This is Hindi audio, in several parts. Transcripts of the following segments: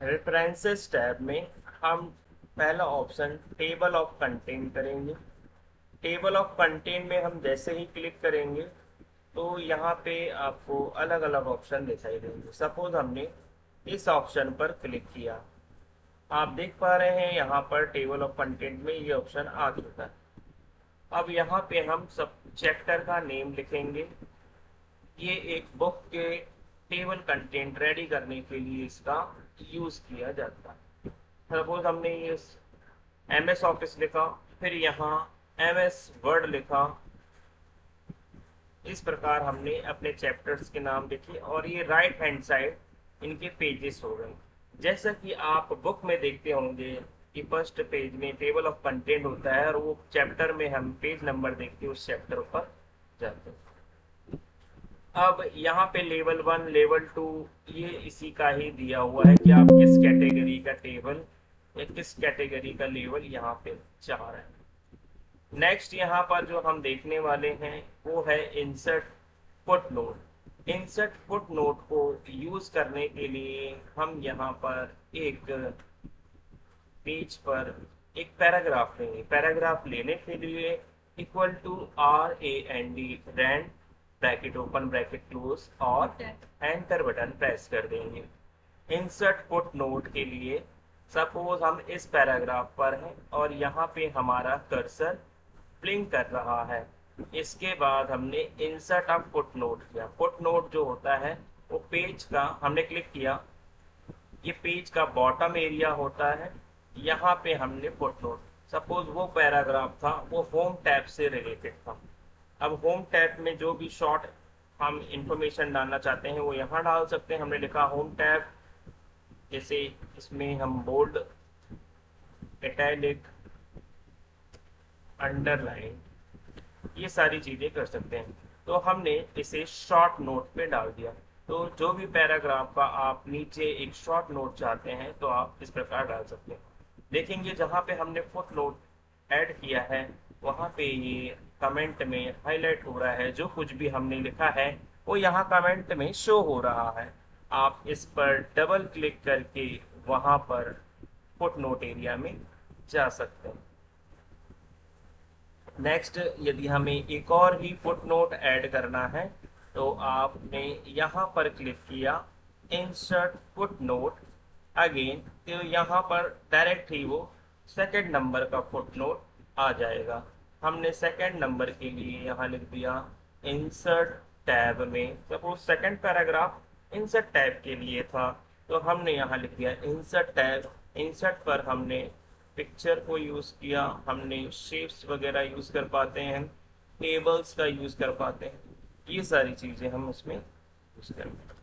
रेफरेंसेस टैब में हम पहला ऑप्शन टेबल ऑफ कंटेंट करेंगे। टेबल ऑफ कंटेंट में हम जैसे ही क्लिक करेंगे तो यहाँ पे आपको अलग अलग ऑप्शन दिखाई देंगे। सपोज हमने इस ऑप्शन पर क्लिक किया, आप देख पा रहे हैं यहाँ पर टेबल ऑफ कंटेंट में ये ऑप्शन आ चुका है। अब यहाँ पे हम सब चैप्टर का नेम लिखेंगे। ये एक बुक के टेबल कंटेंट रेडी करने के लिए इसका यूज किया जाता है। सपोज हमने ये एम एस ऑफिस लिखा, फिर यहाँ एम एस वर्ड लिखा। इस प्रकार हमने अपने चैप्टर्स के नाम लिखे और ये राइट हैंड साइड इनके पेजेस हो गए। जैसा कि आप बुक में देखते होंगे कि फर्स्ट पेज में टेबल ऑफ कंटेंट होता है और वो चैप्टर में हम पेज नंबर देख के उस चैप्टर पर जाते हैं। अब यहाँ पे लेवल 1 लेवल 2 ये इसी का ही दिया हुआ है कि आप किस कैटेगरी का टेबल या किस कैटेगरी का लेवल यहाँ पे चाह रहे हैं। नेक्स्ट यहाँ पर जो हम देखने वाले हैं वो है insert foot note. Insert foot note को यूज करने के लिए हम यहाँ पर एक पेज पर एक पैराग्राफ लेंगे। पैराग्राफ लेने के लिए equal to RAND bracket open bracket close और एंटर बटन प्रेस कर देंगे। इंसर्ट फुट नोट के लिए सपोज हम इस पैराग्राफ पर हैं और यहाँ पे हमारा कर्सर ब्लिंक कर रहा है। इसके बाद हमने इंसर्ट अ फुट नोट किया। फुट नोट जो होता है वो पेज का, हमने क्लिक किया, ये पेज का बॉटम एरिया होता है। यहाँ पे हमने फुट नोट, सपोज वो पैराग्राफ था वो होम टैब से रिलेटेड था। अब होम टैब में जो भी शॉर्ट हम इंफॉर्मेशन डालना चाहते हैं वो यहाँ डाल सकते हैं। हमने लिखा होम टैब, जैसे इसमें हम बोल्ड, इटैलिक, अंडरलाइन ये सारी चीजें कर सकते हैं। तो हमने इसे शॉर्ट नोट पे डाल दिया। तो जो भी पैराग्राफ का आप नीचे एक शॉर्ट नोट चाहते हैं तो आप इस प्रकार डाल सकते हैं। देखेंगे जहाँ पे हमने फुट नोट ऐड किया है वहाँ पे ये कमेंट में हाईलाइट हो रहा है। जो कुछ भी हमने लिखा है वो यहाँ कमेंट में शो हो रहा है। आप इस पर डबल क्लिक करके वहाँ पर फुट नोट एरिया में जा सकते हैं। नेक्स्ट, यदि हमें एक और ही फुट नोट ऐड करना है तो आपने यहाँ पर क्लिक किया इंसर्ट फुट नोट अगेन, तो यहाँ पर डायरेक्ट ही वो सेकंड नंबर का फुट नोट आ जाएगा। हमने सेकंड नंबर के लिए यहाँ लिख दिया इंसर्ट टैब में। Suppose second paragraph insert tab के लिए था तो हमने यहाँ लिख दिया इंसर्ट टैब। इंसर्ट पर हमने पिक्चर को यूज किया, हमने शेप्स वगैरह यूज कर पाते हैं, टेबल्स का यूज कर पाते हैं, ये सारी चीजें हम उसमें यूज करते हैं।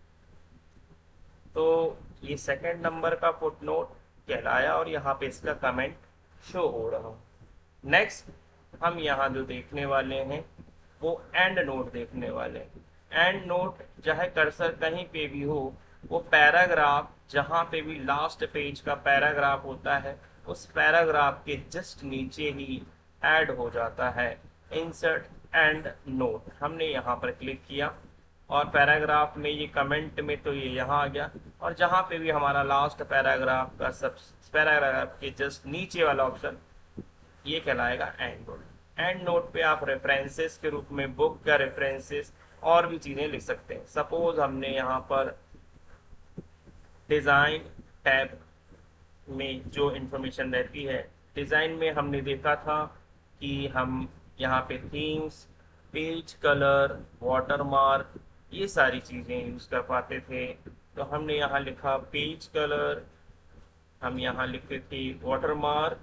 तो ये सेकंड नंबर का फुट नोट कहलाया और यहाँ पे इसका कमेंट शो हो रहा। नेक्स्ट हम यहाँ जो देखने वाले हैं वो एंड नोट देखने वाले हैं। एंड नोट चाहे कर्सर कहीं पे भी हो, वो पैराग्राफ जहाँ पे भी लास्ट पेज का पैराग्राफ होता है उस पैराग्राफ के जस्ट नीचे ही ऐड हो जाता है। इंसर्ट एंड नोट हमने यहाँ पर क्लिक किया और पैराग्राफ में ये कमेंट में तो ये यहाँ आ गया और जहाँ पे भी हमारा लास्ट पैराग्राफ का सब पैराग्राफ के जस्ट नीचे वाला ऑप्शन ये कहलाएगा एंड नोट। एंड नोट पे आप रेफरेंसेस के रूप में बुक का रेफरेंसेस और भी चीजें लिख सकते हैं। सपोज हमने यहाँ पर डिजाइन टैब में जो इंफॉर्मेशन रहती है, डिजाइन में हमने देखा था कि हम यहाँ पे थीम्स, पेज कलर, वाटरमार्क ये सारी चीजें यूज कर पाते थे। तो हमने यहाँ लिखा पेज कलर, हम यहाँ लिखते थे वाटरमार्क,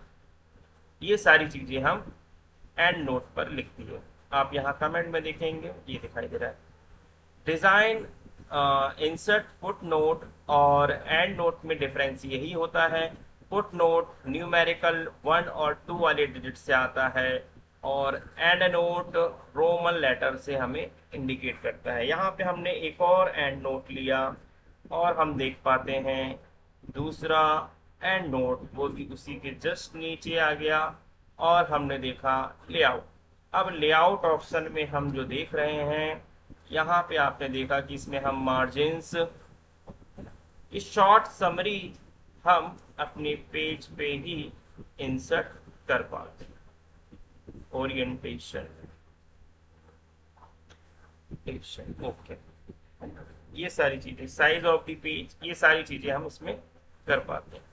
ये सारी चीजें हम एंड नोट पर लिख दिए। आप यहाँ कमेंट में देखेंगे ये दिखाई दे रहा है। डिजाइन, इंसर्ट फुट नोट और एंड नोट में डिफरेंस यही होता है। फुट नोट न्यूमेरिकल 1 और 2 वाले डिजिट से आता है और एंड नोट रोमन लेटर से हमें इंडिकेट करता है। यहाँ पे हमने एक और एंड नोट लिया और हम देख पाते हैं दूसरा एंड नोट वो भी उसी के जस्ट नीचे आ गया और हमने देखा लेआउट। अब लेआउट ऑप्शन में हम जो देख रहे हैं यहाँ पे आपने देखा कि इसमें हम मार्जिन्स, इस शॉर्ट समरी हम अपने पेज पे ही इंसर्ट कर पाते हैं। ओरिएंटेशन, ओके, ये सारी चीजें, साइज ऑफ द पेज, ये सारी चीजें हम इसमें कर पाते हैं।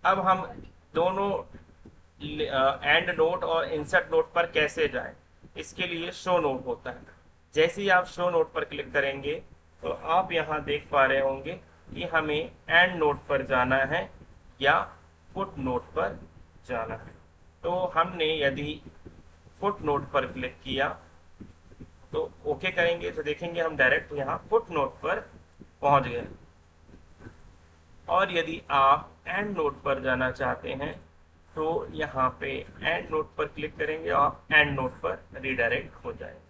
अब हम दोनों एंड नोट और इंसर्ट नोट पर कैसे जाएं? इसके लिए शो नोट होता है। जैसे ही आप शो नोट पर क्लिक करेंगे तो आप यहाँ देख पा रहे होंगे कि हमें एंड नोट पर जाना है या फुट नोट पर जाना है। तो हमने यदि फुट नोट पर क्लिक किया तो ओके करेंगे तो देखेंगे हम डायरेक्ट यहाँ फुट नोट पर पहुंच गए। और यदि आप एंड नोट पर जाना चाहते हैं तो यहाँ पे एंड नोट पर क्लिक करेंगे और एंड नोट पर रिडायरेक्ट हो जाएंगे।